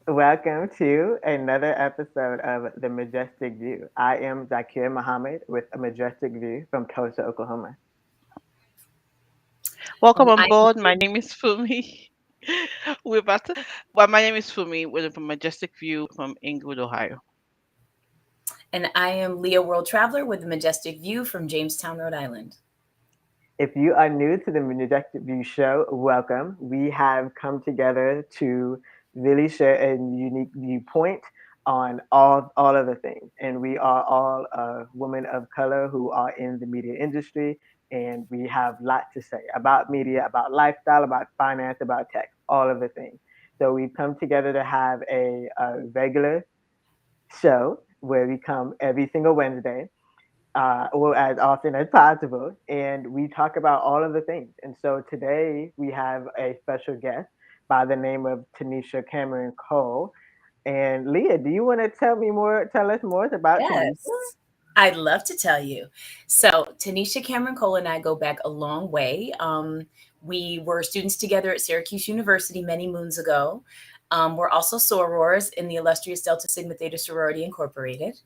Welcome to another episode of The Majestic View. I am Zakir Muhammad with a Majestic View from Tulsa, Oklahoma. Welcome And on I board. My name is Fumi. We're about to, well, my name is Fumi with a majestic view from Inglewood, Ohio. and I am Leah World Traveler with a majestic view from Jamestown, Rhode Island. If you are new to the Majestic View show, welcome. We have come together to really share a unique viewpoint on all of the things. And we are all women of color who are in the media industry. And we have a lot to say about media, about lifestyle, about finance, about tech, all of the things. So we've come together to have a regular show where we come every single Wednesday, or as often as possible, and we talk about all of the things. And so today we have a special guest by the name of Tanesha Cameron-Cole. And Leah, do you want to tell us more about Tanesha? Yes, I'd love to tell you. So, Tanesha Cameron-Cole and I go back a long way. We were students together at Syracuse University many moons ago. We're also sorors in the illustrious Delta Sigma Theta Sorority Incorporated,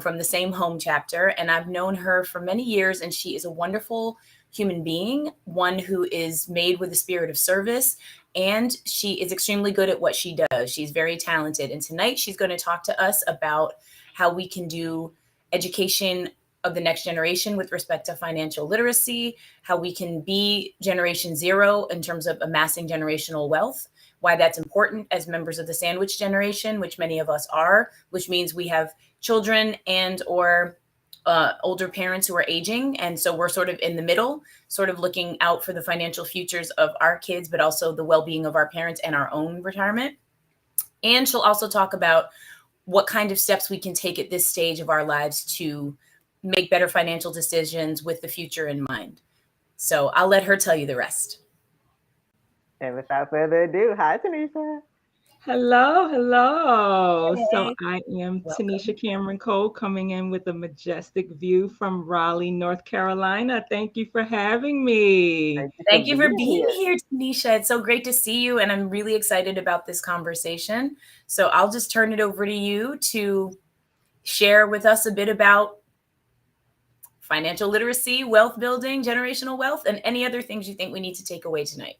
from the same home chapter. And I've known her for many years, and she is a wonderful human being, one who is made with a spirit of service. And she is extremely good at what she does. She's very talented. And tonight she's going to talk to us about how we can do education of the next generation with respect to financial literacy, how we can be generation zero in terms of amassing generational wealth, why that's important as members of the sandwich generation, which many of us are, which means we have children and or older parents who are aging. And so we're sort of in the middle, sort of looking out for the financial futures of our kids, but also the well-being of our parents and our own retirement. And she'll also talk about what kind of steps we can take at this stage of our lives to make better financial decisions with the future in mind. So I'll let her tell you the rest. And without further ado, hi Tanisha. Hello, hello. So Hey, I am welcome. Tanesha Cameron-Cole coming in with a majestic view from Raleigh, North Carolina. Thank you for having me. Thank you for Thank you for being being here. here, Tanisha. It's so great to see you, and I'm really excited about this conversation. So I'll just turn it over to you to share with us a bit about financial literacy, wealth building, generational wealth, and any other things you think we need to take away tonight.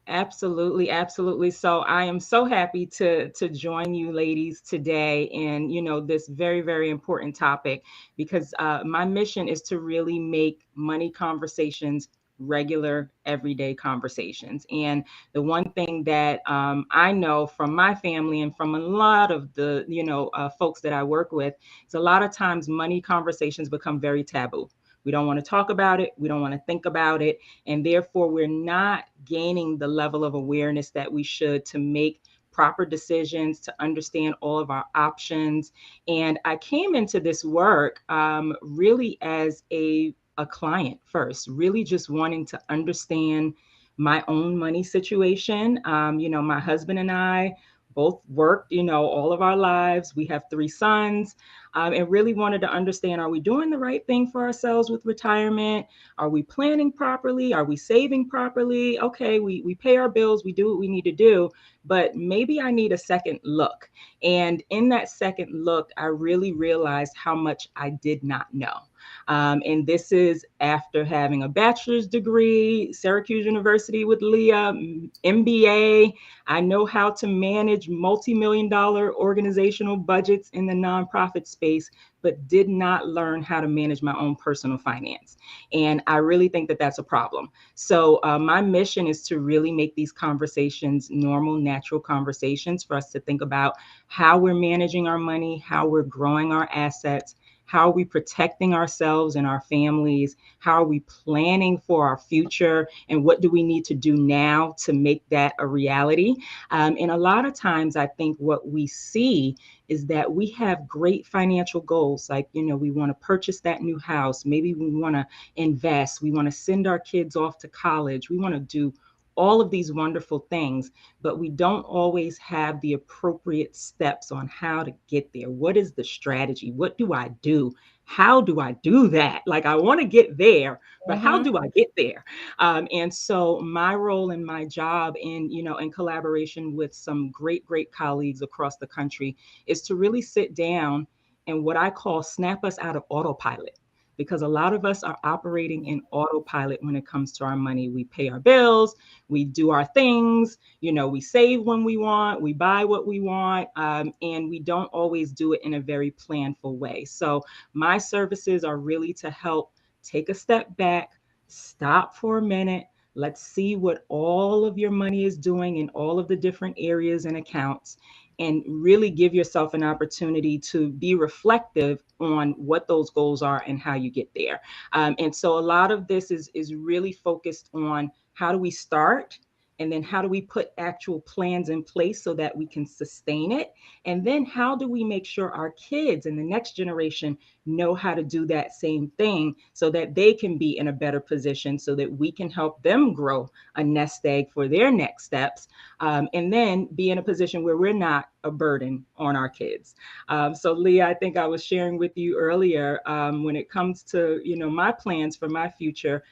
Absolutely, absolutely. So I am so happy to join you ladies today in, this very, very important topic because my mission is to really make money conversations regular, everyday conversations. And the one thing that I know from my family and from a lot of the, folks that I work with is a lot of times money conversations become very taboo. We don't want to talk about it. We don't want to think about it. And therefore, we're not gaining the level of awareness that we should to make proper decisions, to understand all of our options. And I came into this work really as a client first, really just wanting to understand my own money situation. My husband and I both worked, all of our lives. We have three sons, and really wanted to understand, are we doing the right thing for ourselves with retirement? Are we planning properly? Are we saving properly? Okay, we pay our bills, we do what we need to do, but maybe I need a second look. And in that second look, I really realized how much I did not know. And this is after having a bachelor's degree, Syracuse University with Leah, MBA. I know how to manage multi-million dollar organizational budgets in the nonprofit space, but did not learn how to manage my own personal finance. And I really think that that's a problem. So my mission is to really make these conversations normal, natural conversations for us to think about how we're managing our money, how we're growing our assets, how are we protecting ourselves and our families? How are we planning for our future? And what do we need to do now to make that a reality? And a lot of times, I think what we see is that we have great financial goals. Like, we want to purchase that new house. Maybe we want to invest. We want to send our kids off to college. We want to do all of these wonderful things, but we don't always have the appropriate steps on how to get there. What is the strategy? What do I do? How do I do that? Like, I want to get there, but how Mm-hmm. do I get there? And so my role and my job in collaboration with some great colleagues across the country is to really sit down and what I call snap us out of autopilot, because a lot of us are operating in autopilot when it comes to our money. We pay our bills, we do our things, we save when we want, we buy what we want, and we don't always do it in a very planful way. So my services are really to help take a step back, stop for a minute. Let's see what all of your money is doing in all of the different areas and accounts, and really give yourself an opportunity to be reflective on what those goals are and how you get there. And so a lot of this is really focused on how do we start, and then how do we put actual plans in place so that we can sustain it, and then how do we make sure our kids and the next generation know how to do that same thing so that they can be in a better position, so that we can help them grow a nest egg for their next steps, and then be in a position where we're not a burden on our kids. So Leah, I think I was sharing with you earlier, when it comes to my plans for my future,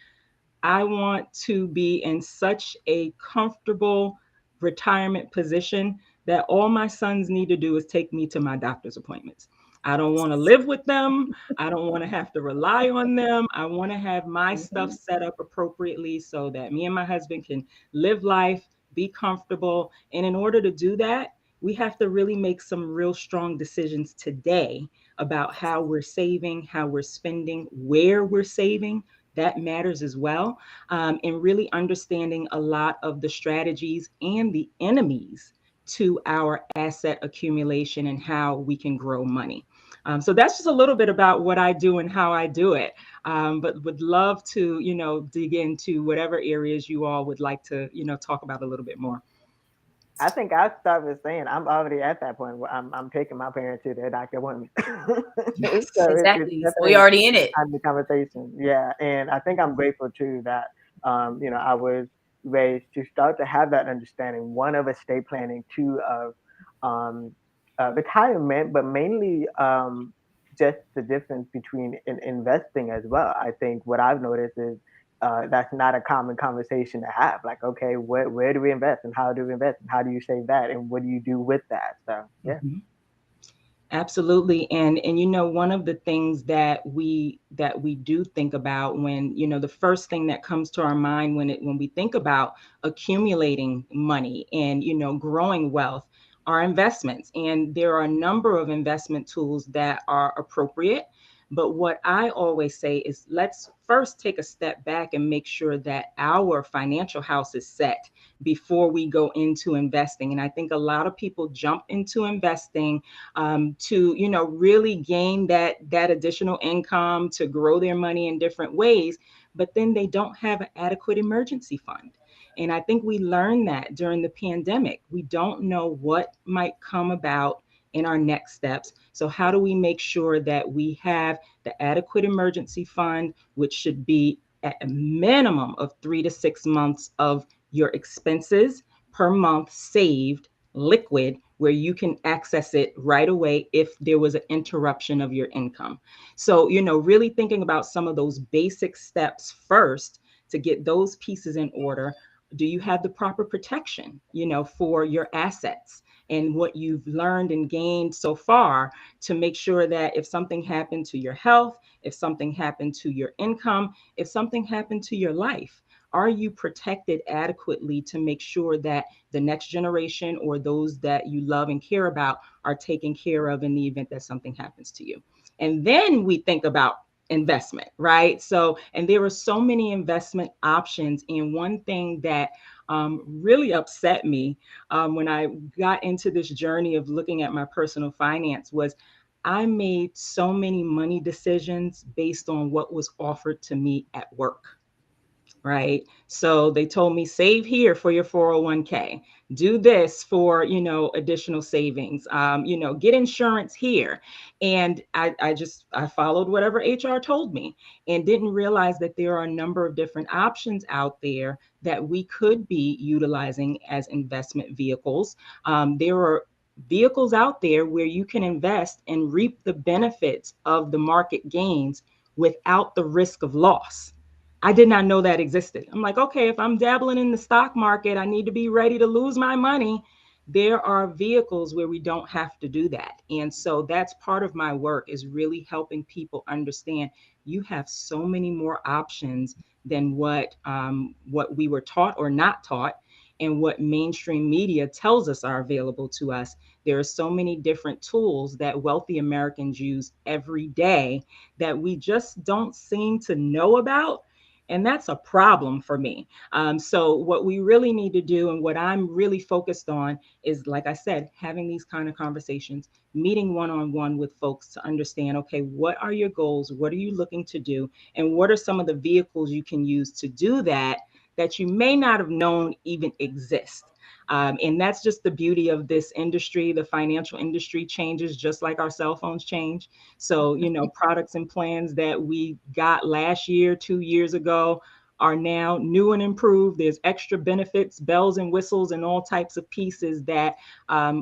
I want to be in such a comfortable retirement position that all my sons need to do is take me to my doctor's appointments. I don't want to live with them. I don't want to have to rely on them. I want to have my stuff Mhm. set up appropriately so that me and my husband can live life, be comfortable. And in order to do that, we have to really make some real strong decisions today about how we're saving, how we're spending, where we're saving. That matters as well. And really understanding a lot of the strategies and the enemies to our asset accumulation and how we can grow money. So that's just a little bit about what I do and how I do it. But would love to, dig into whatever areas you all would like to, talk about a little bit more. I think I'll start with saying I'm already at that point where I'm taking my parents to their doctor appointment. So it's Exactly. So we definitely already in it. on the conversation. Yeah, and I think I'm grateful too that I was raised to start to have that understanding. One of estate planning, two of um, retirement, but mainly just the difference between investing as well. I think what I've noticed is that's not a common conversation to have. Like, okay, where do we invest and how do we invest and how do you save that and what do you do with that? So yeah. Mhm. Absolutely. And one of the things that we do think about when, the first thing that comes to our mind when we think about accumulating money and, growing wealth are investments. And there are a number of investment tools that are appropriate. But what I always say is, let's first take a step back and make sure that our financial house is set before we go into investing. And I think a lot of people jump into investing, to really gain that additional income, to grow their money in different ways, but then they don't have an adequate emergency fund. And I think we learned that during the pandemic. We don't know what might come about in our next steps. So how do we make sure that we have the adequate emergency fund, which should be at a minimum of 3 to 6 months of your expenses per month saved, liquid, where you can access it right away if there was an interruption of your income. So, really thinking about some of those basic steps first to get those pieces in order. Do you have the proper protection, for your assets and what you've learned and gained so far, to make sure that if something happened to your health, if something happened to your income, if something happened to your life, are you protected adequately to make sure that the next generation or those that you love and care about are taken care of in the event that something happens to you? And then we think about investment, right? So, and there are so many investment options. And one thing that really upset me when I got into this journey of looking at my personal finance was I made so many money decisions based on what was offered to me at work. right? So they told me save here for your 401k, do this for, additional savings, get insurance here. And I followed whatever HR told me and didn't realize that there are a number of different options out there that we could be utilizing as investment vehicles. There are vehicles out there where you can invest and reap the benefits of the market gains without the risk of loss. I did not know that existed. I'm like, okay, if I'm dabbling in the stock market, I need to be ready to lose my money. There are vehicles where we don't have to do that. And so that's part of my work, is really helping people understand you have so many more options than what we were taught or not taught, and what mainstream media tells us are available to us. There are so many different tools that wealthy Americans use every day that we just don't seem to know about. And that's a problem for me. So, what we really need to do, and what I'm really focused on, is, like I said, having these kind of conversations, meeting one on one with folks to understand, okay, what are your goals? What are you looking to do? And what are some of the vehicles you can use to do that, that you may not have known even exist? And that's just the beauty of this industry. The financial industry changes just like our cell phones change. So, products and plans that we got last year, 2 years ago, are now new and improved. There's extra benefits, bells and whistles, and all types of pieces that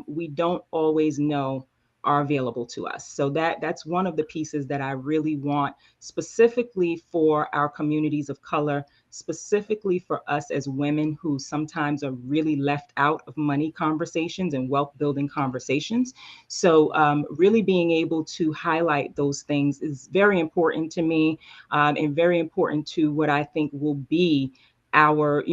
we don't always know are available to us. So that's one of the pieces that I really want, specifically for our communities of color, specifically for us as women who sometimes are really left out of money conversations and wealth building conversations. So really being able to highlight those things is very important to me, and very important to what I think will be our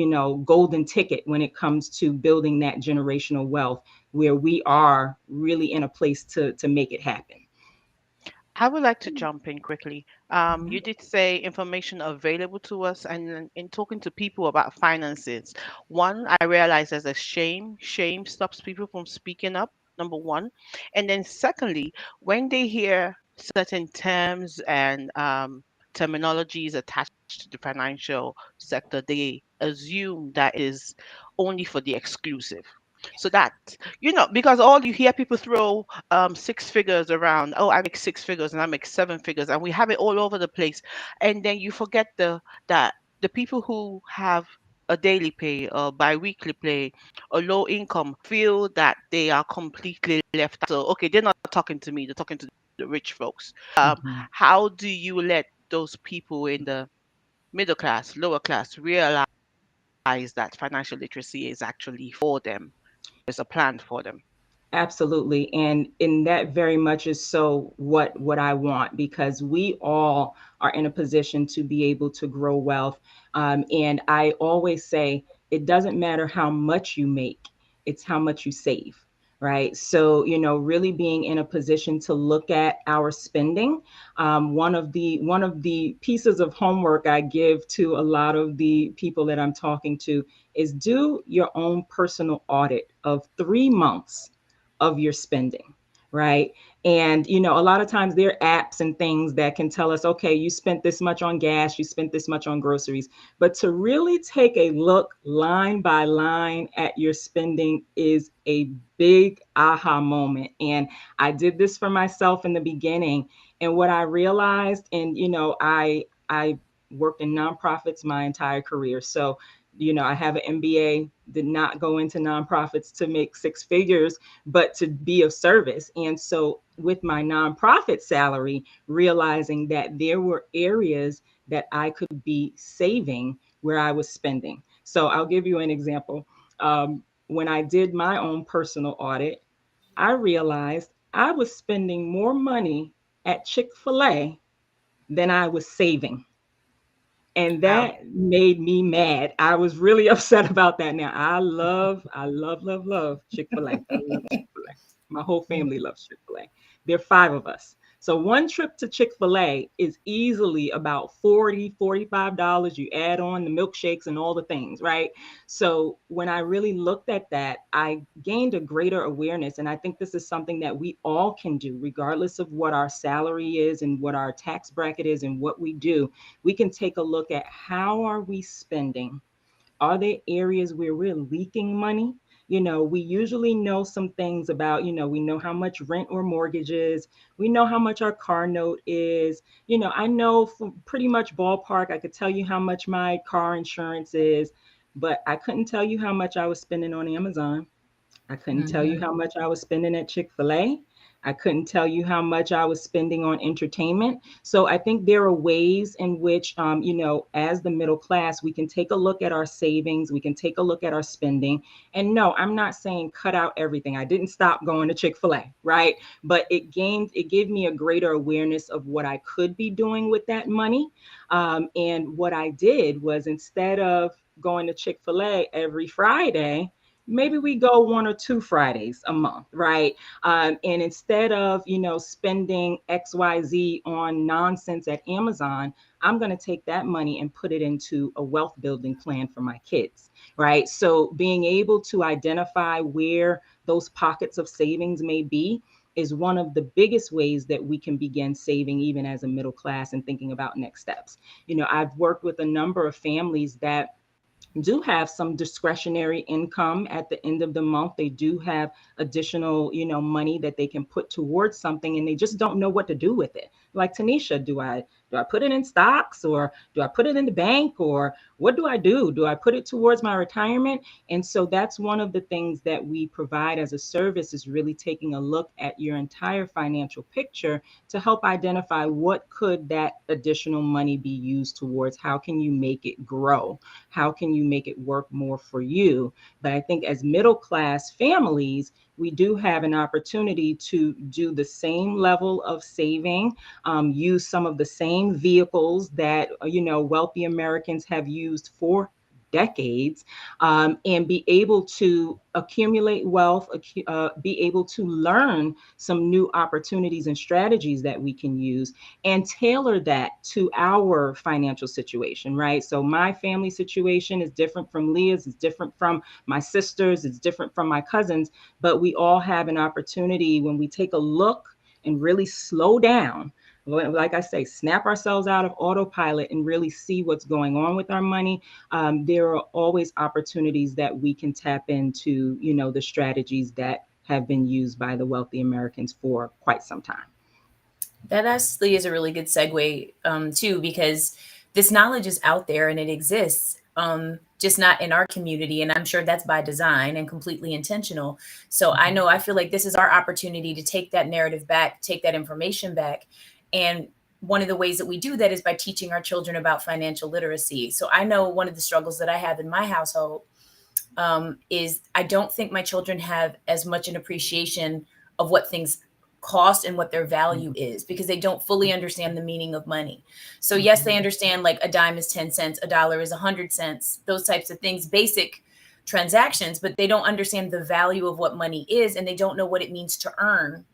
golden ticket when it comes to building that generational wealth, where we are really in a place to make it happen. I would like to jump in quickly. Mhm. You did say information available to us, and in talking to people about finances, one, I realize there's a shame. Shame stops people from speaking up, number one. And then, secondly, when they hear certain terms and terminologies attached to the financial sector, they assume that is only for the exclusive. So that, because all you hear people throw six figures around. Oh, I make six figures and I make seven figures, and we have it all over the place. And then you forget that the people who have a daily pay or bi-weekly pay or low income feel that they are completely left out. So okay, they're not talking to me, they're talking to the rich folks. Mhm. How do you let those people in the middle class, lower class realize that financial literacy is actually for them? There's a plan for them. Absolutely. And that very much is so what I want, because we all are in a position to be able to grow wealth. And I always say it doesn't matter how much you make, it's how much you save. Right. So, really being in a position to look at our spending. One of the pieces of homework I give to a lot of the people that I'm talking to is do your own personal audit of 3 months of your spending, right? And a lot of times there are apps and things that can tell us, okay, you spent this much on gas, you spent this much on groceries. But to really take a look line by line at your spending is a big aha moment. And I did this for myself in the beginning. And what I realized, and I worked in nonprofits my entire career. So I have an MBA, did not go into nonprofits to make six figures, but to be of service. And so with my nonprofit salary, realizing that there were areas that I could be saving where I was spending. So I'll give you an example. When I did my own personal audit, I realized I was spending more money at Chick-fil-A than I was saving. And Wow. that made me mad. I was really upset about that. Now, I love Chick-fil-A. I love Chick-fil-A. My whole family loves Chick-fil-A. There are five of us. So one trip to Chick-fil-A is easily about $40, $45. You add on the milkshakes and all the things, right? So when I really looked at that, I gained a greater awareness. And I think this is something that we all can do, regardless of what our salary is and what our tax bracket is and what we do. We can take a look at how are we spending? Are there areas where we're leaking money? We usually know some things about, we know how much rent or mortgage is. We know how much our car note is. I know from pretty much ballpark, I could tell you how much my car insurance is, but I couldn't tell you how much I was spending on Amazon. I couldn't tell you how much I was spending at Chick-fil-A. I couldn't tell you how much I was spending on entertainment. So I think there are ways in which, as the middle class, we can take a look at our savings, we can take a look at our spending. And no, I'm not saying cut out everything. I didn't stop going to Chick-fil-A, right? But it gave me a greater awareness of what I could be doing with that money. And what I did was, instead of going to Chick-fil-A every Friday, maybe we go 1 or 2 Fridays a month, right? And instead of, spending XYZ on nonsense at Amazon, I'm going to take that money and put it into a wealth building plan for my kids, right? So being able to identify where those pockets of savings may be is one of the biggest ways that we can begin saving, even as a middle class, and thinking about next steps. I've worked with a number of families that do have some discretionary income at the end of the month. They do have additional, money that they can put towards something, and they just don't know what to do with it. Like, Tanesha, do I put it in stocks, or do I put it in the bank, or what do I do? Do I put it towards my retirement? And so that's one of the things that we provide as a service, is really taking a look at your entire financial picture to help identify what could that additional money be used towards. How can you make it grow? How can you make it work more for you? But I think as middle class families, we do have an opportunity to do the same level of saving, use some of the same vehicles that, wealthy Americans have used for decades, and be able to accumulate wealth, be able to learn some new opportunities and strategies that we can use, and tailor that to our financial situation, right? So my family situation is different from Leah's, it's different from my sisters, it's different from my cousins, but we all have an opportunity, when we take a look and really slow down, like I say, snap ourselves out of autopilot and really see what's going on with our money. There are always opportunities that we can tap into, the strategies that have been used by the wealthy Americans for quite some time. That actually is a really good segue, too, because this knowledge is out there and it exists, just not in our community. And I'm sure that's by design and completely intentional. So I feel like this is our opportunity to take that narrative back, take that information back. And one of the ways that we do that is by teaching our children about financial literacy. So I know one of the struggles that I have in my household, is I don't think my children have as much an appreciation of what things cost and what their value is, because they don't fully understand the meaning of money. So yes, they understand like a dime is 10 cents, a dollar is 100 cents, those types of things, basic transactions, but they don't understand the value of what money is, and they don't know what it means to earn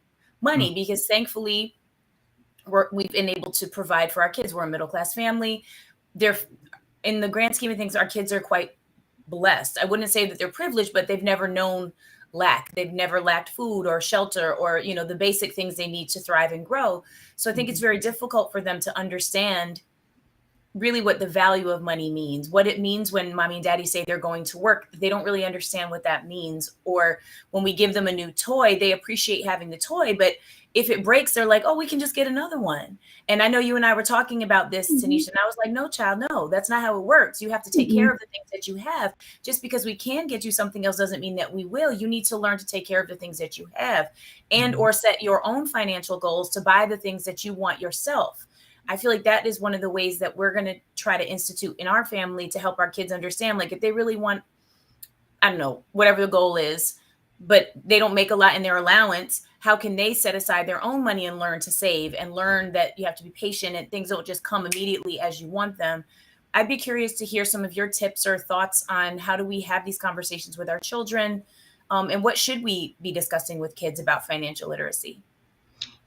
money, because thankfully we've been able to provide for our kids. We're a middle-class family. They're, in the grand scheme of things, our kids are quite blessed. I wouldn't say that they're privileged, but they've never known lack. They've never lacked food or shelter or, the basic things they need to thrive and grow. So I think it's very difficult for them to understand really what the value of money means, what it means when mommy and daddy say they're going to work. They don't really understand what that means. Or when we give them a new toy, they appreciate having the toy, but if it breaks, they're like, oh, we can just get another one. And I know you and I were talking about this, Tanesha, and I was like, no, child, no, that's not how it works. You have to take care of the things that you have. Just because we can get you something else doesn't mean that we will. You need to learn to take care of the things that you have, and or set your own financial goals to buy the things that you want yourself. I feel like that is one of the ways that we're going to try to institute in our family to help our kids understand, like, if they really want, I don't know, whatever the goal is, but they don't make a lot in their allowance, how can they set aside their own money and learn to save and learn that you have to be patient and things don't just come immediately as you want them? I'd be curious to hear some of your tips or thoughts on how do we have these conversations with our children, and what should we be discussing with kids about financial literacy?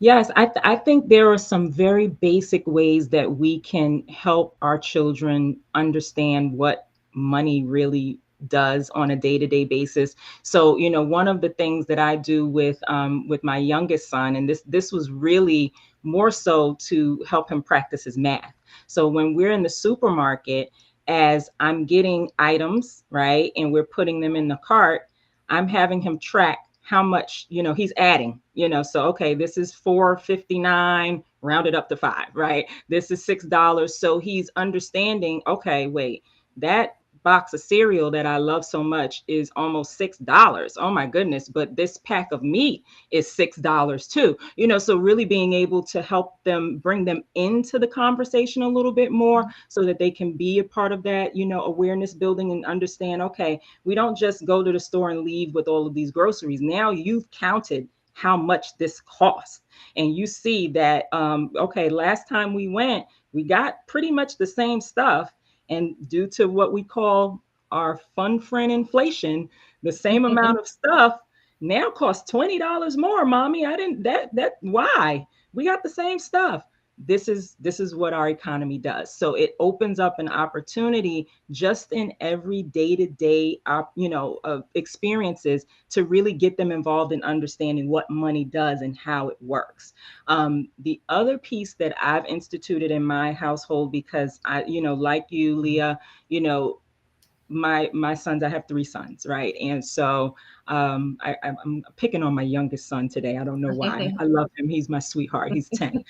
Yes, I think there are some very basic ways that we can help our children understand what money really does on a day-to-day basis. So, one of the things that I do with my youngest son, and this was really more so to help him practice his math. So when we're in the supermarket, as I'm getting items, right, and we're putting them in the cart, I'm having him track how much, he's adding, so okay, this is 4.59 rounded up to 5, right? This is $6. So he's understanding, okay, wait, that box of cereal that I love so much is almost $6. Oh my goodness, but this pack of meat is $6 too. So really being able to help them, bring them into the conversation a little bit more so that they can be a part of that, awareness building, and understand, okay, we don't just go to the store and leave with all of these groceries. Now you've counted how much this costs. And you see that, okay, last time we went, we got pretty much the same stuff. And due to what we call our fun friend inflation, the same amount of stuff now costs $20 more, mommy. I didn't, why? We got the same stuff. This is what our economy does. So it opens up an opportunity just in every day-to-day experiences to really get them involved in understanding what money does and how it works. The other piece that I've instituted in my household, because I, like you, Leah, my sons, I have 3 sons, right? And so I'm picking on my youngest son today. I don't know why. I love him. He's my sweetheart. He's 10.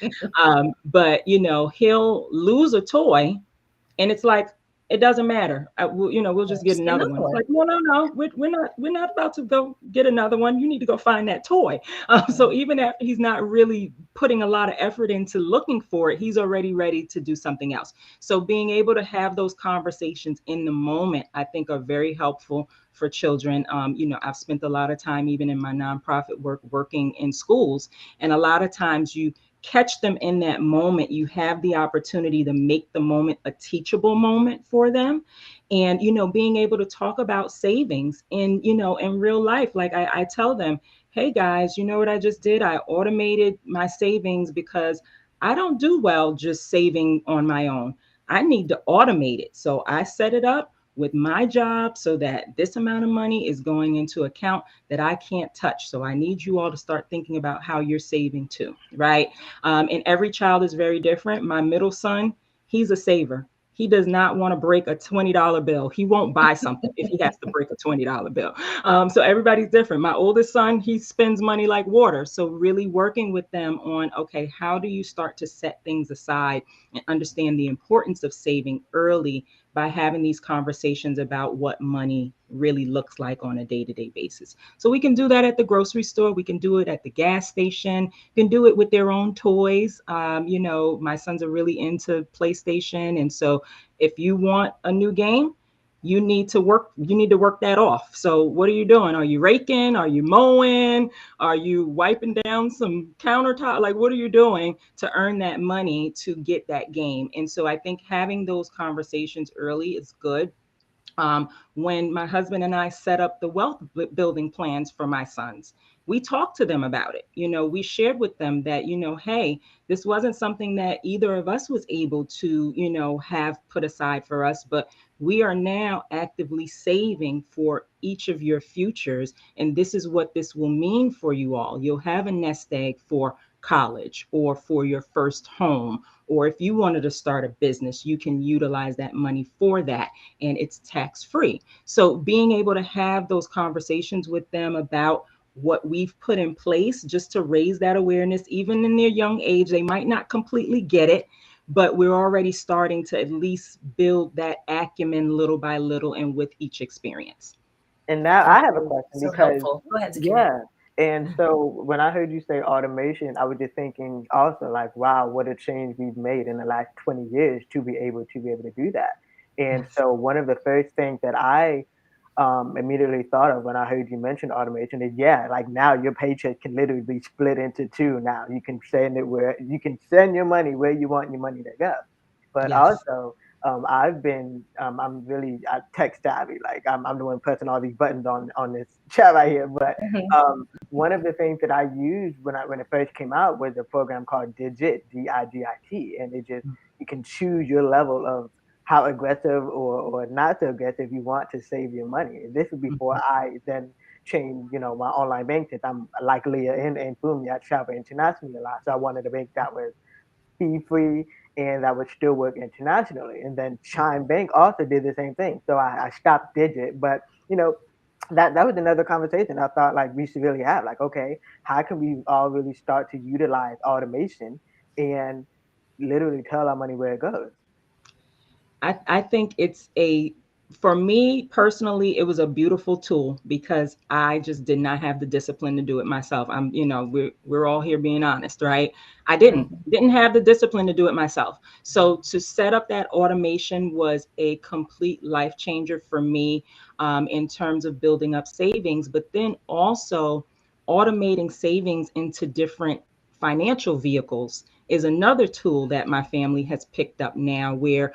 But he'll lose a toy, and it's like, it doesn't matter. We'll just get Just get another another one. It's one. like, no, we're not about to go get another one. You need to go find that toy. So even after he's not really putting a lot of effort into looking for it, he's already ready to do something else. So being able to have those conversations in the moment, I think, are very helpful for children. I've spent a lot of time, even in my nonprofit work, working in schools, and a lot of times you catch them in that moment. You have the opportunity to make the moment a teachable moment for them. And being able to talk about savings in real life. Like I tell them, hey guys, you know what I just did? I automated my savings because I don't do well just saving on my own. I need to automate it. So I set it up with my job so that this amount of money is going into account that I can't touch. So I need you all to start thinking about how you're saving too, right? And every child is very different. My middle son, he's a saver. He does not want to break a $20 bill. He won't buy something if he has to break a $20 bill. So everybody's different. My oldest son, he spends money like water. So really working with them on, okay, how do you start to set things aside and understand the importance of saving early by having these conversations about what money really looks like on a day-to-day basis. So we can do that at the grocery store. We can do it at the gas station. You can do it with their own toys. My sons are really into PlayStation. And so if you want a new game, you need to work that off. So what are you doing? Are you raking? Are you mowing? Are you wiping down some countertop? Like, what are you doing to earn that money to get that game? And so I think having those conversations early is good. When my husband and I set up the wealth building plans for my sons, we talked to them about it. We shared with them that, hey, this wasn't something that either of us was able to, have put aside for us, but we are now actively saving for each of your futures. And this is what this will mean for you all. You'll have a nest egg for college or for your first home. Or if you wanted to start a business, you can utilize that money for that, and it's tax free. So being able to have those conversations with them about what we've put in place just to raise that awareness, even in their young age, they might not completely get it, but we're already starting to at least build that acumen little by little and with each experience. And now I have a Absolutely. question So because, helpful. Go ahead, Zakira. yeah. And so when I heard you say automation, I was just thinking also like, wow, what a change we've made in the last 20 years to be able to do that. And Yes. so one of the first things that I immediately thought of when I heard you mention automation is, yeah, like now your paycheck can literally be split into two. Now you can send your money where you want your money to go. But Yes. also, I'm really tech savvy. Like I'm the one pressing all these buttons on this chat right here. But Mhm. one of the things that I used when it first came out was a program called Digit, Digit, and it just you can choose your level of how aggressive or not so aggressive you want to save your money. And this was before Mhm. I then changed, my online bank since I'm like Leah and Fumi, I travel internationally a lot. So I wanted a bank that was fee free and that would still work internationally. And then Chime Bank also did the same thing. So I stopped Digit, but you know, that was another conversation I thought like we should really have. Like, okay, how can we all really start to utilize automation and literally tell our money where it goes? I think it's for me personally, it was a beautiful tool because I just did not have the discipline to do it myself. We're all here being honest, right? I didn't Mhm. didn't have the discipline to do it myself. So to set up that automation was a complete life changer for me, in terms of building up savings, but then also automating savings into different financial vehicles is another tool that my family has picked up now where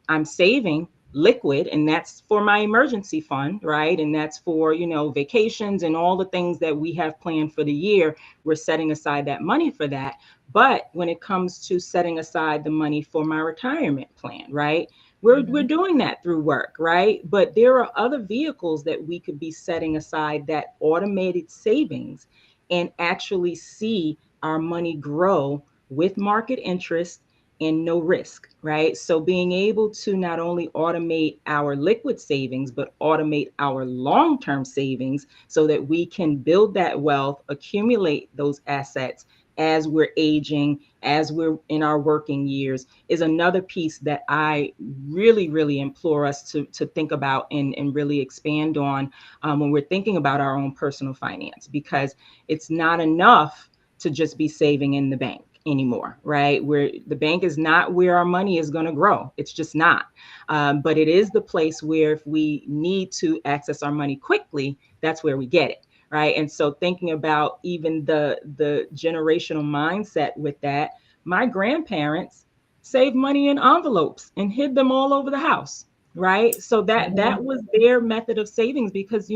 I'm saving liquid and that's for my emergency fund, right? And that's for, vacations and all the things that we have planned for the year. We're setting aside that money for that. But when it comes to setting aside the money for my retirement plan, right? We're Mhm. doing that through work, right? But there are other vehicles that we could be setting aside that automated savings and actually see our money grow with market interest and no risk, right? So being able to not only automate our liquid savings, but automate our long term savings so that we can build that wealth, accumulate those assets as we're aging, as we're in our working years, is another piece that I really, really implore us to think about and really expand on, when we're thinking about our own personal finance, because it's not enough to just be saving in the bank anymore, right? Where the bank is not where our money is going to grow. It's just not. But it is the place where if we need to access our money quickly, that's where we get it. Right. And so thinking about even the generational mindset with that, my grandparents saved money in envelopes and hid them all over the house. Right. So that Mhm. was their method of savings because,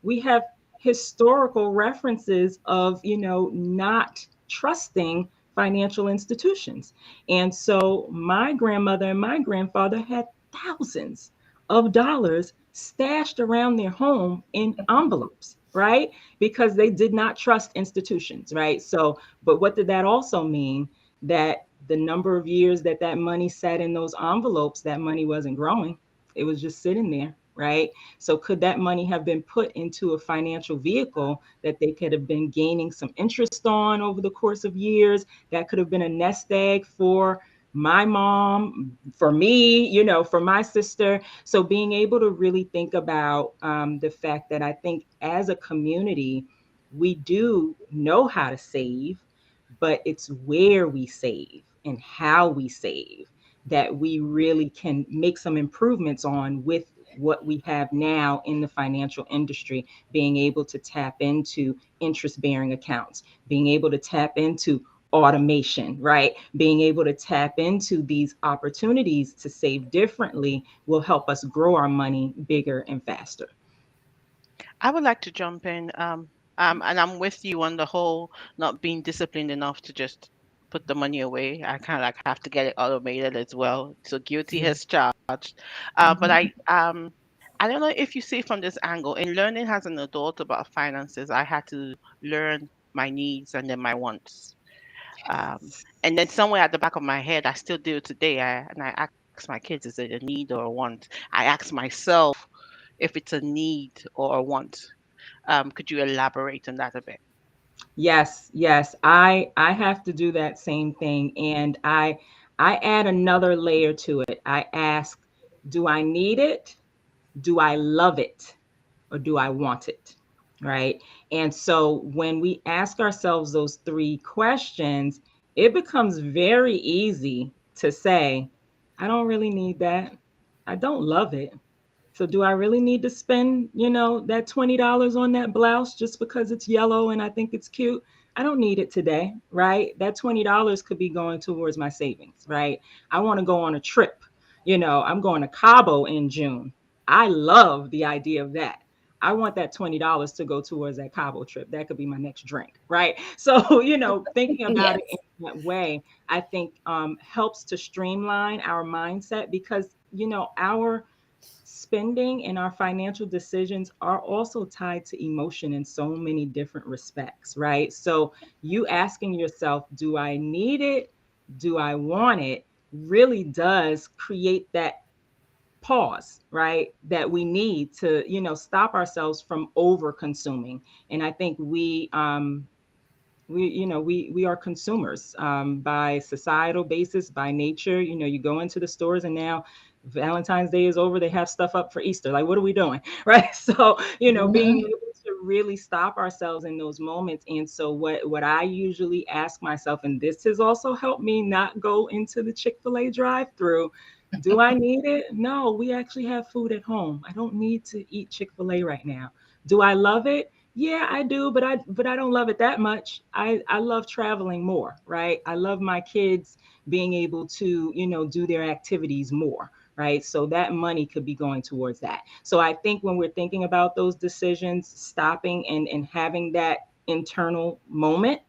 we have historical references of, not trusting financial institutions. And so my grandmother and my grandfather had thousands of dollars stashed around their home in envelopes, right? Because they did not trust institutions, right? So, but what did that also mean? That the number of years that that money sat in those envelopes, that money wasn't growing. It was just sitting there, right? So could that money have been put into a financial vehicle that they could have been gaining some interest on over the course of years? That could have been a nest egg for my mom, for me, for my sister. So being able to really think about, the fact that I think as a community, we do know how to save, but it's where we save and how we save that we really can make some improvements on with what we have now in the financial industry, being able to tap into interest bearing accounts, being able to tap into automation, right? Being able to tap into these opportunities to save differently will help us grow our money bigger and faster. I would like to jump in, and I'm with you on the whole not being disciplined enough to just put the money away. I kind of like have to get it automated as well. So guilty Yeah. as charged. But Mhm. I don't know if you see from this angle. In learning as an adult about finances, I had to learn my needs and then my wants. And then somewhere at the back of my head, I still do it today. I ask my kids, is it a need or a want? I ask myself if it's a need or a want. Could you elaborate on that a bit? Yes, yes. I have to do that same thing and I add another layer to it. I ask, do I need it? Do I love it? Or do I want it? Right? And so when we ask ourselves those three questions, it becomes very easy to say, I don't really need that. I don't love it. So do I really need to spend, that $20 on that blouse just because it's yellow and I think it's cute? I don't need it today, right? That $20 could be going towards my savings, right? I want to go on a trip, I'm going to Cabo in June. I love the idea of that. I want that $20 to go towards that Cabo trip. That could be my next drink, right? So, thinking about Yes. it in that way, I think helps to streamline our mindset because, our spending and our financial decisions are also tied to emotion in so many different respects, right? So, you asking yourself, do I need it? Do I want it? Really does create that pause, right, that we need to stop ourselves from over consuming. And I think we are consumers by societal basis, by nature. You go into the stores and now Valentine's Day is over, they have stuff up for Easter. Like, what are we doing? Right. So being Mhm. able to really stop ourselves in those moments. And so what I usually ask myself, and this has also helped me not go into the Chick-fil-A drive-through, do I need it? No, we actually have food at home. I don't need to eat Chick-fil-A right now. Do I love it? Yeah, I do, but I don't love it that much. I love traveling more, right? I love my kids being able to, do their activities more, right? So that money could be going towards that. So I think when we're thinking about those decisions, stopping and having that internal moment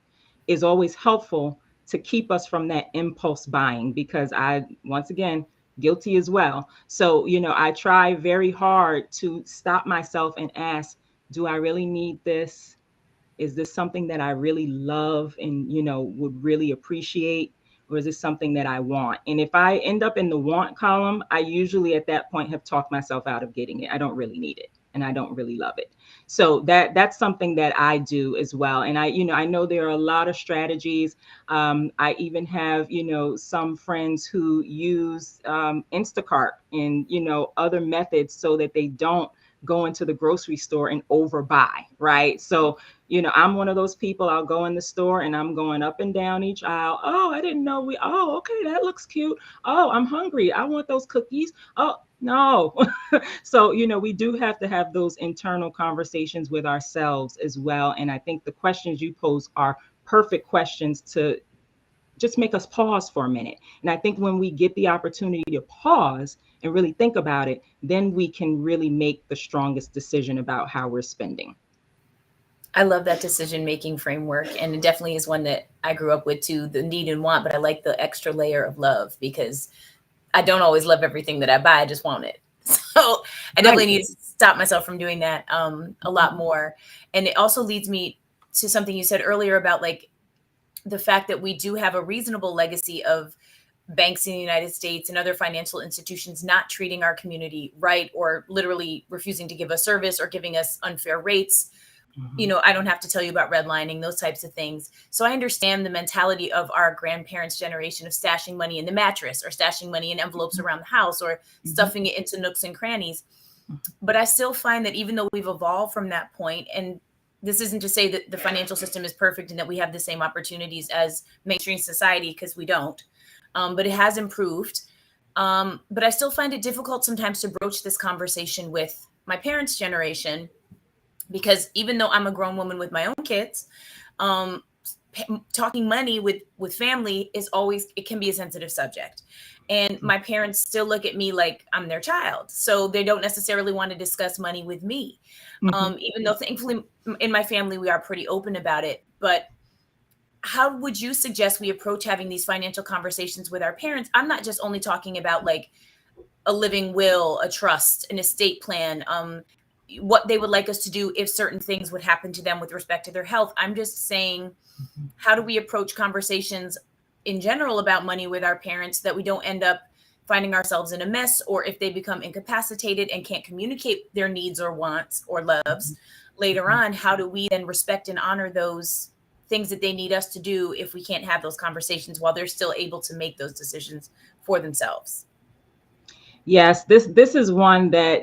is always helpful to keep us from that impulse buying, because once again, guilty as well. So, I try very hard to stop myself and ask, do I really need this? Is this something that I really love and, would really appreciate? Or is this something that I want? And if I end up in the want column, I usually at that point have talked myself out of getting it. I don't really need it and I don't really love it. So that's something that I do as well. And I know there are a lot of strategies. I even have, some friends who use Instacart and, other methods so that they don't go into the grocery store and overbuy, right? So, I'm one of those people. I'll go in the store and I'm going up and down each aisle. Oh, I didn't know okay, that looks cute. Oh, I'm hungry. I want those cookies. Oh, no. So, we do have to have those internal conversations with ourselves as well. And I think the questions you pose are perfect questions to just make us pause for a minute. And I think when we get the opportunity to pause and really think about it, then we can really make the strongest decision about how we're spending. I love that decision making framework. And it definitely is one that I grew up with too, the need and want, but I like the extra layer of love because I don't always love everything that I buy. I just want it. So I Right. definitely need to stop myself from doing that a lot more. And it also leads me to something you said earlier about like the fact that we do have a reasonable legacy of banks in the United States and other financial institutions not treating our community right or literally refusing to give us service or giving us unfair rates. Mhm. I don't have to tell you about redlining, those types of things. So I understand the mentality of our grandparents' generation of stashing money in the mattress or stashing money in envelopes around the house or Mhm. stuffing it into nooks and crannies. Mhm. But I still find that even though we've evolved from that point, and this isn't to say that the financial system is perfect and that we have the same opportunities as mainstream society, because we don't, but it has improved. But I still find it difficult sometimes to broach this conversation with my parents' generation because even though I'm a grown woman with my own kids, um, talking money with family is always, it can be a sensitive subject, and my parents still look at me like I'm their child, so they don't necessarily want to discuss money with me, Mhm. even though thankfully in my family we are pretty open about it. But how would you suggest we approach having these financial conversations with our parents? I'm not just only talking about like a living will, a trust, an estate plan, what they would like us to do if certain things would happen to them with respect to their health. I'm just saying, Mhm. how do we approach conversations in general about money with our parents that we don't end up finding ourselves in a mess, or if they become incapacitated and can't communicate their needs or wants or loves later Mhm. on, how do we then respect and honor those things that they need us to do if we can't have those conversations while they're still able to make those decisions for themselves? Yes, this is one that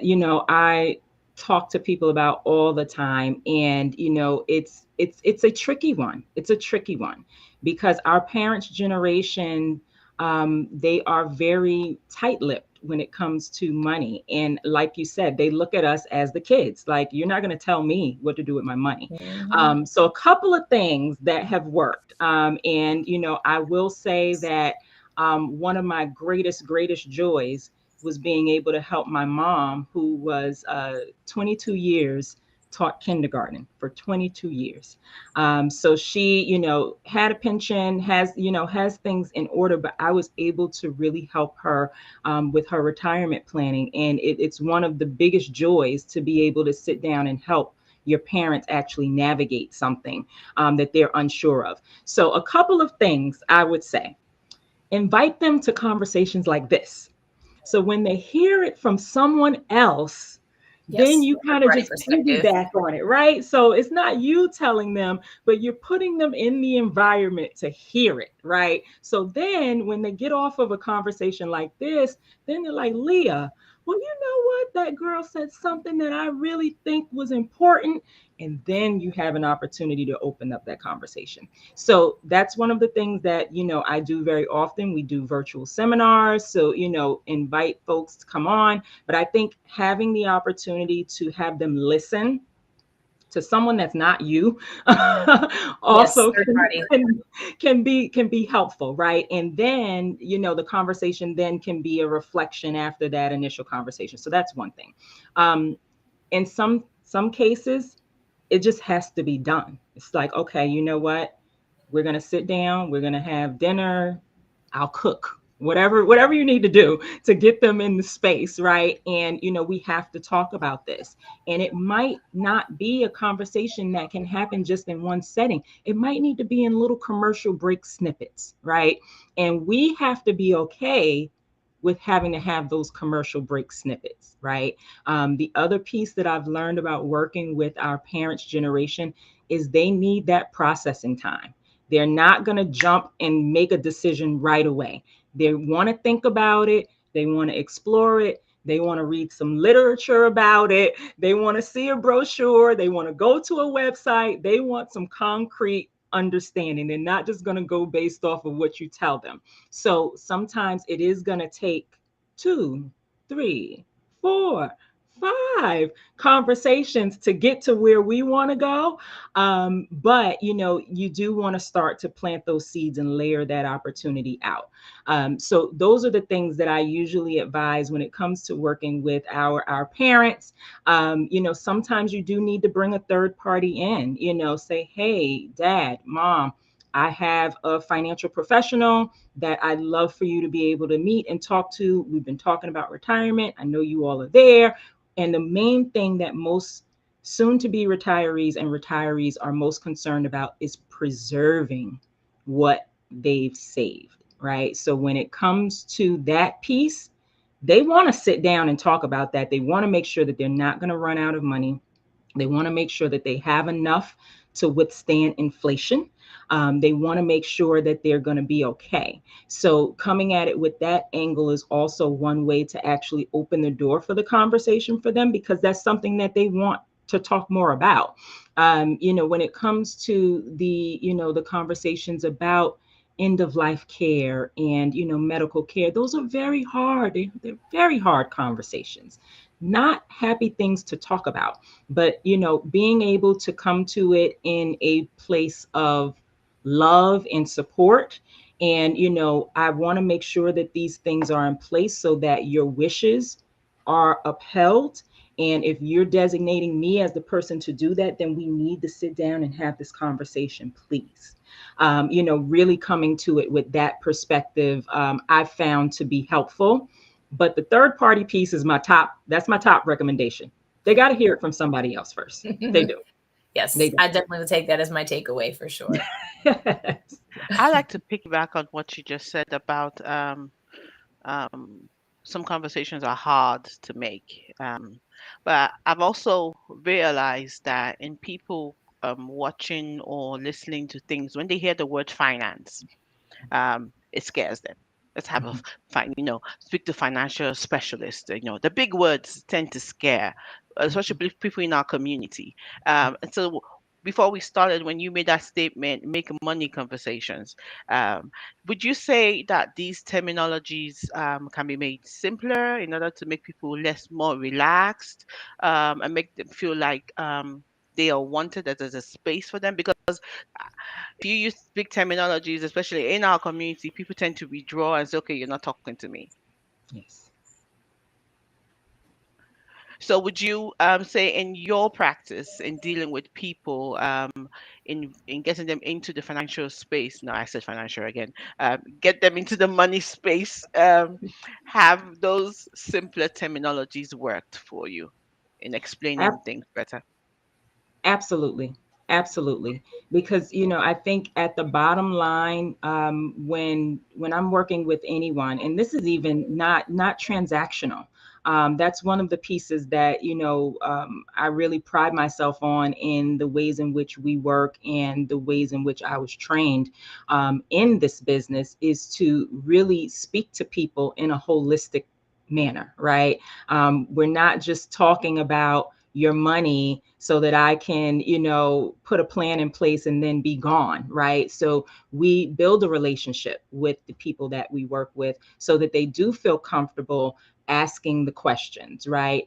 I talk to people about all the time, and it's a tricky one. It's a tricky one because our parents' generation, they are very tight-lipped when it comes to money, and like you said, they look at us as the kids. Like, you're not going to tell me what to do with my money. Mhm. So a couple of things that have worked, and I will say that one of my greatest joys was being able to help my mom, who was 22 years, taught kindergarten for 22 years. So she, had a pension, has things in order, but I was able to really help her with her retirement planning. And it's one of the biggest joys to be able to sit down and help your parents actually navigate something that they're unsure of. So a couple of things I would say: invite them to conversations like this. So when they hear it from someone else, then Yes, you kind third of party just perspective. piggyback on it, right? So it's not you telling them, but you're putting them in the environment to hear it, right? So then when they get off of a conversation like this, then they're like, Leah, well, you know what? That girl said something that I really think was important. And then you have an opportunity to open up that conversation. So that's one of the things that, I do very often. We do virtual seminars. So, invite folks to come on. But I think having the opportunity to have them listen to someone that's not you Yes, also third party. can be helpful, right? And then the conversation then can be a reflection after that initial conversation. So that's one thing. In some cases, it just has to be done. It's like, okay, you know what? We're going to sit down, we're going to have dinner, I'll cook. Whatever you need to do to get them in the space, right? And we have to talk about this. And it might not be a conversation that can happen just in one setting. It might need to be in little commercial break snippets, right? And we have to be okay with having to have those commercial break snippets, right? The other piece that I've learned about working with our parents' generation is they need that processing time. They're not going to jump and make a decision right away. They want to think about it. They want to explore it. They want to read some literature about it. They want to see a brochure. They want to go to a website. They want some concrete understanding. They're not just going to go based off of what you tell them. So sometimes it is going to take 2, 3, 4, 5 conversations to get to where we want to go. But you do want to start to plant those seeds and layer that opportunity out. So those are the things that I usually advise when it comes to working with our parents. Sometimes you do need to bring a third party in. Say, hey, dad, mom, I have a financial professional that I'd love for you to be able to meet and talk to. We've been talking about retirement. I know you all are there. And the main thing that most soon to be retirees are most concerned about is preserving what they've saved, right? So when it comes to that piece, they want to sit down and talk about that. They want to make sure that they're not going to run out of money. They want to make sure that they have enough to withstand inflation. They want to make sure that they're going to be okay. So, coming at it with that angle is also one way to actually open the door for the conversation for them, because that's something that they want to talk more about. When it comes to the conversations about end of life care and medical care, those are very hard. They're very hard conversations, not happy things to talk about. But being able to come to it in a place of love and support. And I want to make sure that these things are in place so that your wishes are upheld. And if you're designating me as the person to do that, then we need to sit down and have this conversation, please. Really coming to it with that perspective, I've found to be helpful. But the third party piece is that's my top recommendation. They got to hear it from somebody else first. They do. They Yes, do. I definitely would take that as my takeaway for sure. Yes. I Yes. like to piggyback on what you just said about um, some conversations are hard to make. But I've also realized that in people watching or listening to things, when they hear the word finance, it scares them. Let's have a Mhm. speak to financial specialists. The big words tend to scare, especially people in our community. And so before we started, when you made that statement, make money conversations, um, would you say that these terminologies can be made simpler in order to make people more relaxed, and make them feel like they are wanted, that there's a space for them? Because if you use big terminologies, especially in our community, people tend to withdraw and say, okay, you're not talking to me. Yes. So would you say in your practice in dealing with people, in getting them into the financial space, no, I said financial again, get them into the money space, have those simpler terminologies worked for you in explaining things better? Absolutely. Absolutely. Because, I think at the bottom line, when I'm working with anyone, and this is even not transactional, that's one of the pieces that, I really pride myself on in the ways in which we work and the ways in which I was trained in this business is to really speak to people in a holistic manner, right? We're not just talking about your money so that I can, put a plan in place and then be gone, right? So we build a relationship with the people that we work with so that they do feel comfortable asking the questions, right?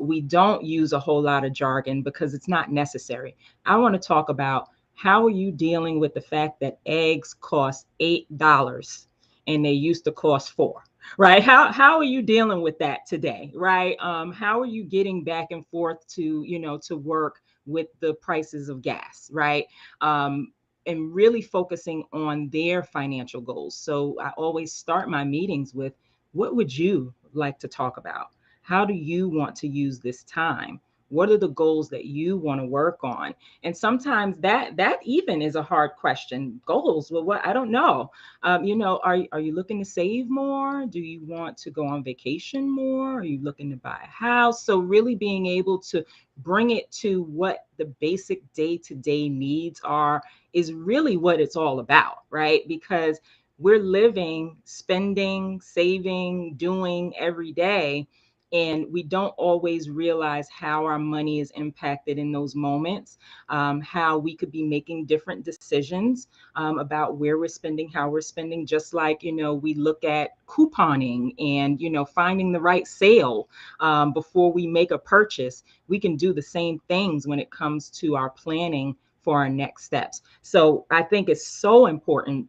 We don't use a whole lot of jargon because it's not necessary. I want to talk about how are you dealing with the fact that eggs cost $8 and they used to cost 4, right? How are you dealing with that today, right? How are you getting back and forth to to work with the prices of gas, right? And really focusing on their financial goals. So I always start my meetings with, what would you like to talk about? How do you want to use this time? What are the goals that you want to work on? And sometimes that even is a hard question. Goals, well, what, I don't know. Are you looking to save more? Do you want to go on vacation more? Are you looking to buy a house? So really being able to bring it to what the basic day-to-day needs are is really what it's all about, right? Because we're living, spending, saving, doing every day. And we don't always realize how our money is impacted in those moments, how we could be making different decisions about where we're spending, how we're spending, just like, we look at couponing and, finding the right sale before we make a purchase. We can do the same things when it comes to our planning for our next steps. So I think it's so important.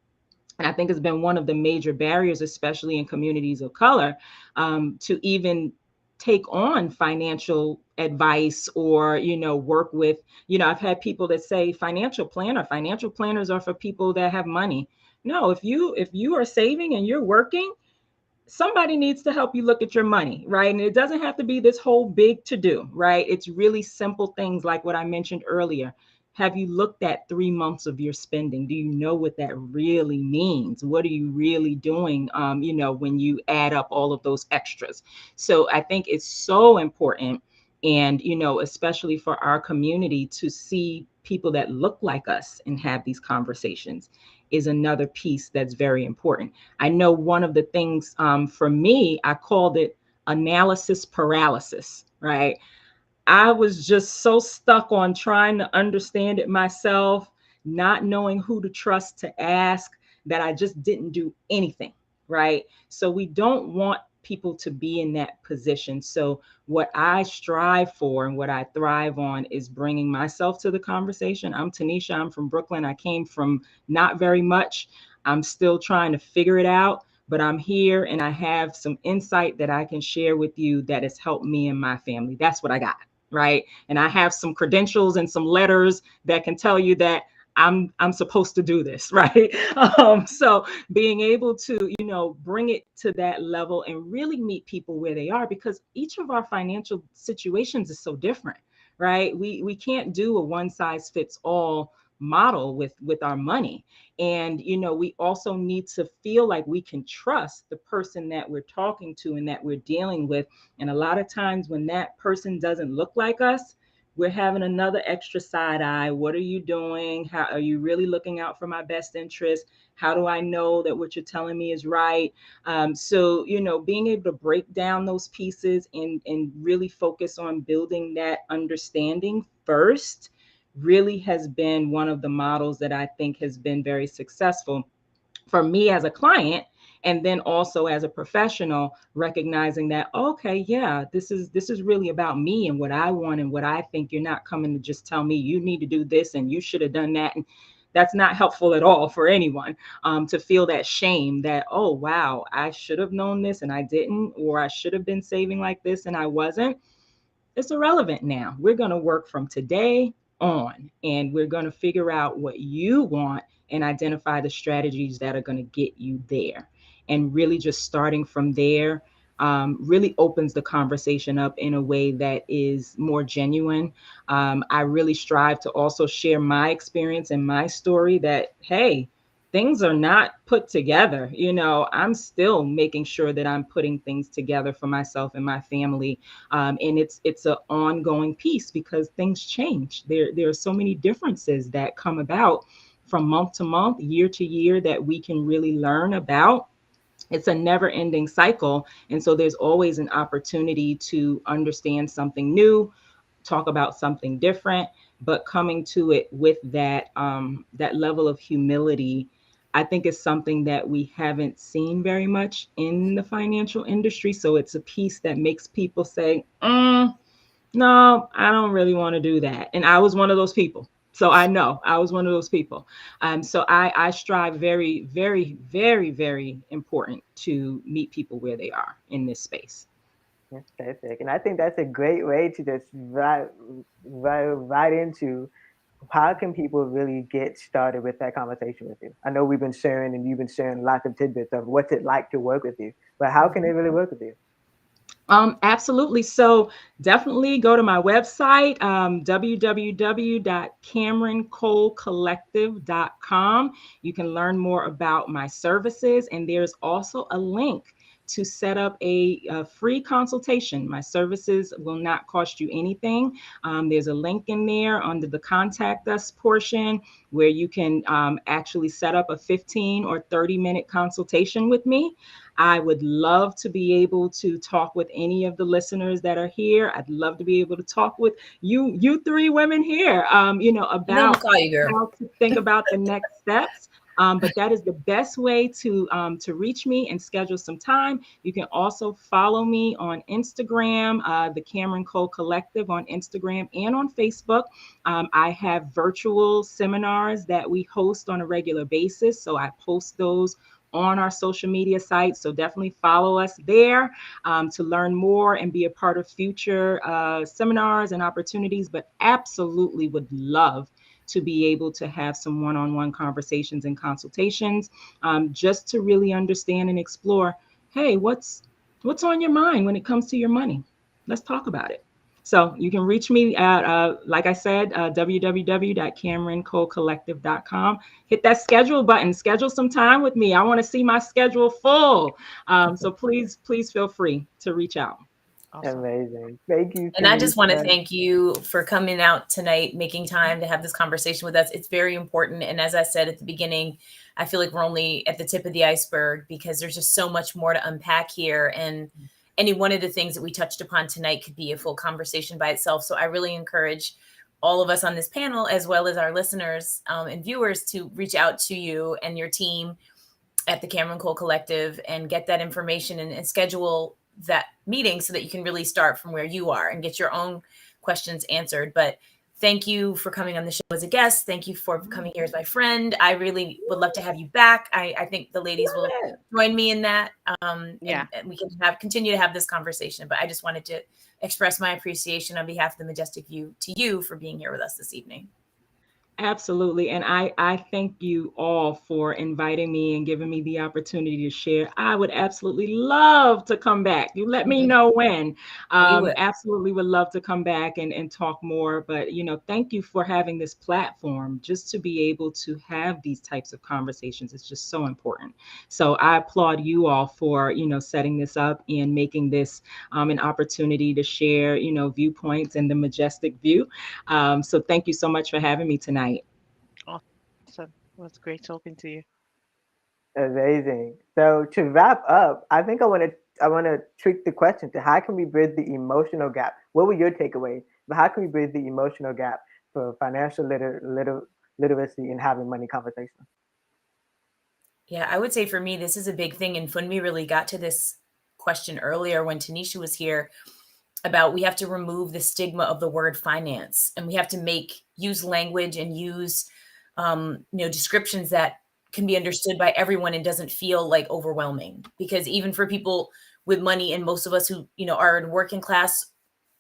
And I think it's been one of the major barriers, especially in communities of color, to even take on financial advice or, work with, I've had people that say financial planners are for people that have money. No, if you are saving and you're working, somebody needs to help you look at your money, right? And it doesn't have to be this whole big to do, right? It's really simple things like what I mentioned earlier. Have you looked at 3 months of your spending? Do you know what that really means? What are you really doing, when you add up all of those extras? So I think it's so important. And, especially for our community to see people that look like us and have these conversations is another piece that's very important. I know one of the things for me, I called it analysis paralysis, right? I was just so stuck on trying to understand it myself, not knowing who to trust to ask, that I just didn't do anything, right? So we don't want people to be in that position. So what I strive for and what I thrive on is bringing myself to the conversation. I'm Tanesha, I'm from Brooklyn. I came from not very much. I'm still trying to figure it out, but I'm here and I have some insight that I can share with you that has helped me and my family. That's what I got, right? And I have some credentials and some letters that can tell you that I'm supposed to do this, right? So being able to, bring it to that level and really meet people where they are, because each of our financial situations is so different, right? We can't do a one size fits all model with our money. And we also need to feel like we can trust the person that we're talking to and that we're dealing with. And a lot of times when that person doesn't look like us, we're having another extra side eye. What are you doing? How are you really looking out for my best interest? How do I know that what you're telling me is right? So being able to break down those pieces and really focus on building that understanding first really has been one of the models that I think has been very successful for me as a client, and then also as a professional, recognizing that, okay, yeah, this is really about me and what I want and what I think. You're not coming to just tell me you need to do this and you should have done that. And that's not helpful at all for anyone, to feel that shame that, oh wow, I should have known this and I didn't, or I should have been saving like this and I wasn't. it's irrelevant now. We're going to work from today on, and we're going to figure out what you want and identify the strategies that are going to get you there. And really just starting from there really opens the conversation up in a way that is more genuine. I really strive to also share my experience and my story that, hey, things are not put together. I'm still making sure that I'm putting things together for myself and my family. And it's an ongoing piece because things change. There are so many differences that come about from month to month, year to year, that we can really learn about. It's a never ending cycle. And so there's always an opportunity to understand something new, talk about something different, but coming to it with that level of humility, I think is something that we haven't seen very much in the financial industry. So it's a piece that makes people say, no, I don't really want to do that. And I was one of those people. So I know I was one of those people. So I strive very, very, very, very important to meet people where they are in this space. That's perfect. And I think that's a great way to just right into how can people really get started with that conversation with you. I know we've been sharing and you've been sharing lots of tidbits of what's it like to work with you, but how can they really work with you? Absolutely. So definitely go to my website, www.cameroncolecollective.com. You can learn more about my services, and there's also a link to set up a free consultation. My services will not cost you anything. There's a link in there under the contact us portion where you can actually set up a 15 or 30-minute consultation with me. I would love to be able to talk with any of the listeners that are here. I'd love to be able to talk with you three women here, about call you, girl. how to think about the next steps. But that is the best way to reach me and schedule some time. You can also follow me on Instagram, the Cameron-Cole Collective on Instagram and on Facebook. I have virtual seminars that we host on a regular basis. So I post those on our social media sites. So definitely follow us there to learn more and be a part of future seminars and opportunities, but absolutely would love to be able to have some one-on-one conversations and consultations just to really understand and explore, hey, what's on your mind when it comes to your money? Let's talk about it. So you can reach me at, like I said, www.cameroncolecollective.com. Hit that schedule button, schedule some time with me. I want to see my schedule full. So please feel free to reach out. Awesome. Amazing. Thank you. And I just want to Tanesha. thank you for coming out tonight, making time to have this conversation with us. It's very important. And as I said at the beginning, I feel like we're only at the tip of the iceberg because there's just so much more to unpack here. And any one of the things that we touched upon tonight could be a full conversation by itself. So I really encourage all of us on this panel, as well as our listeners and viewers, to reach out to you and your team at the Cameron-Cole Collective and get that information and schedule that meeting so that you can really start from where you are and get your own questions answered. But thank you for coming on the show as a guest. Thank you for coming here as my friend. I really would love to have you back. I think the ladies will join me in that. And we can continue to have this conversation. But I just wanted to express my appreciation on behalf of the Majestic View to you for being here with us this evening. Absolutely. And I thank you all for inviting me and giving me the opportunity to share. I would absolutely love to come back. You let me know when. Absolutely would love to come back and talk more. But, thank you for having this platform just to be able to have these types of conversations. It's just so important. So I applaud you all for, setting this up and making this an opportunity to share, viewpoints and the Majestic View. So thank you so much for having me tonight. Awesome. It was great talking to you. Amazing. So to wrap up, I think I want to tweak the question to how can we bridge the emotional gap? What were your takeaways? But how can we bridge the emotional gap for financial literacy and having money conversations? Yeah, I would say for me, this is a big thing. And Funmi really got to this question earlier when Tanesha was here about we have to remove the stigma of the word finance, and we have to use language and use descriptions that can be understood by everyone and doesn't feel like overwhelming. Because even for people with money, and most of us who are in working class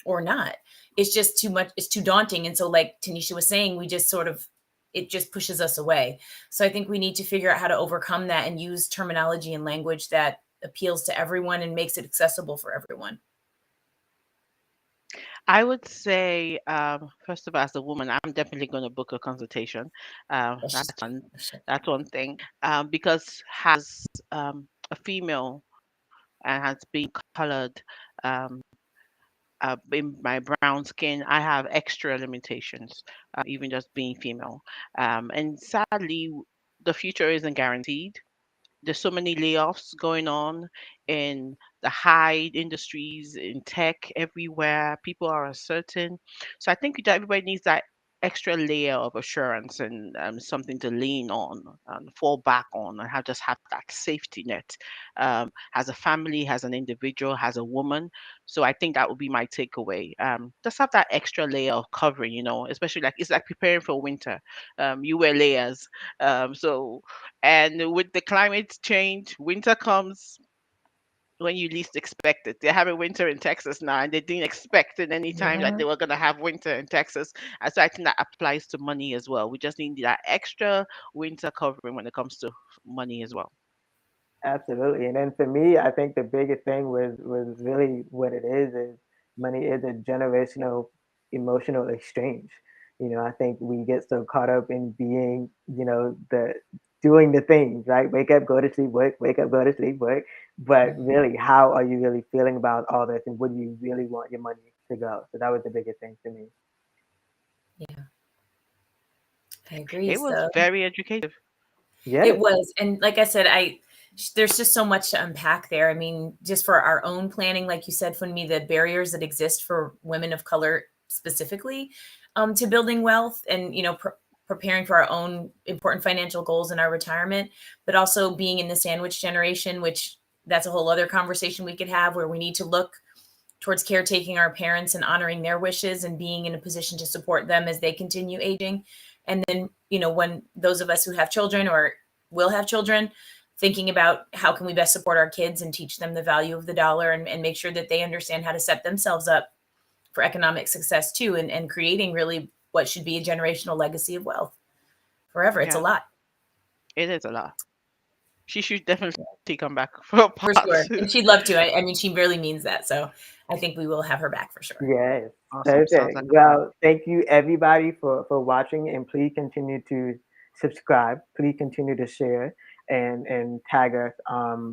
or not. It's just too much. It's too daunting. And so, like Tanesha was saying, we just sort of, it just pushes us away. So I think we need to figure out how to overcome that and use terminology and language that appeals to everyone and makes it accessible for everyone. I would say, first of all, as a woman, I'm definitely going to book a consultation. That's That's just, one. that's just- That's one thing. Because has a female and has been colored, um, in my brown skin, I have extra limitations, even just being female. And sadly, the future isn't guaranteed. There's so many layoffs going on in the high industries, in tech, everywhere. People are uncertain. So I think that everybody needs that extra layer of assurance and something to lean on and fall back on and have just have that safety net, as a family, as an individual, as a woman. So I think that would be my takeaway. Just have that extra layer of covering, especially like it's like preparing for winter. You wear layers. So and with the climate change, winter comes when you least expect it. They're having winter in Texas now, and they didn't expect it any time that Mhm. they were going to have winter in Texas. And so I think that applies to money as well. We just need that extra winter covering when it comes to money as well. Absolutely. And then for me, I think the biggest thing was really what it is money is a generational emotional exchange. I think we get so caught up in being, the doing the things, right? Wake up, go to sleep, work, wake up, go to sleep, work. But really, how are you really feeling about all this and what do you really want your money to go? So that was the biggest thing for me. Yeah, I agree. It was So very educative. it Yes. was. And like I said, there's just so much to unpack there. I mean, just for our own planning, like you said, for me, the barriers that exist for women of color specifically, to building wealth and, preparing for our own important financial goals in our retirement, but also being in the sandwich generation, which that's a whole other conversation we could have, where we need to look towards caretaking our parents and honoring their wishes and being in a position to support them as they continue aging. And then, when those of us who have children or will have children, thinking about how can we best support our kids and teach them the value of the dollar, and make sure that they understand how to set themselves up for economic success too, and creating really what should be a generational legacy of wealth forever. It's a Yeah, lot. it is a lot. She should definitely come back for a For part sure. two. And she'd love to. I mean, she really means that. So I think we will have her back for sure. Yes, Awesome. Sounds perfect. like a plan. Well, thank you everybody for watching, and please continue to subscribe. Please continue to share and tag us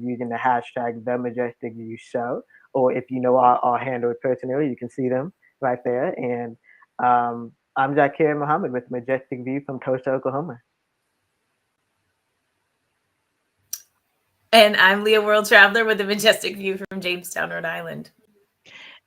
using the hashtag The Majestic View Show, or if you know our handles personally, you can see them right there. And I'm Zakir Muhammad with Majestic View from Tulsa, Oklahoma. And I'm Leah World Traveler with a majestic view from Jamestown, Rhode Island.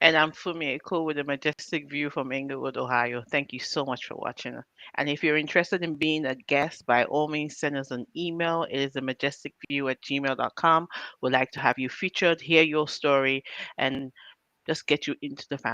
And I'm Fumi Eko with a majestic view from Englewood, Ohio. Thank you so much for watching. And if you're interested in being a guest, by all means, send us an email. It is a majesticview@gmail.com. We'd like to have you featured, hear your story, and just get you into the family.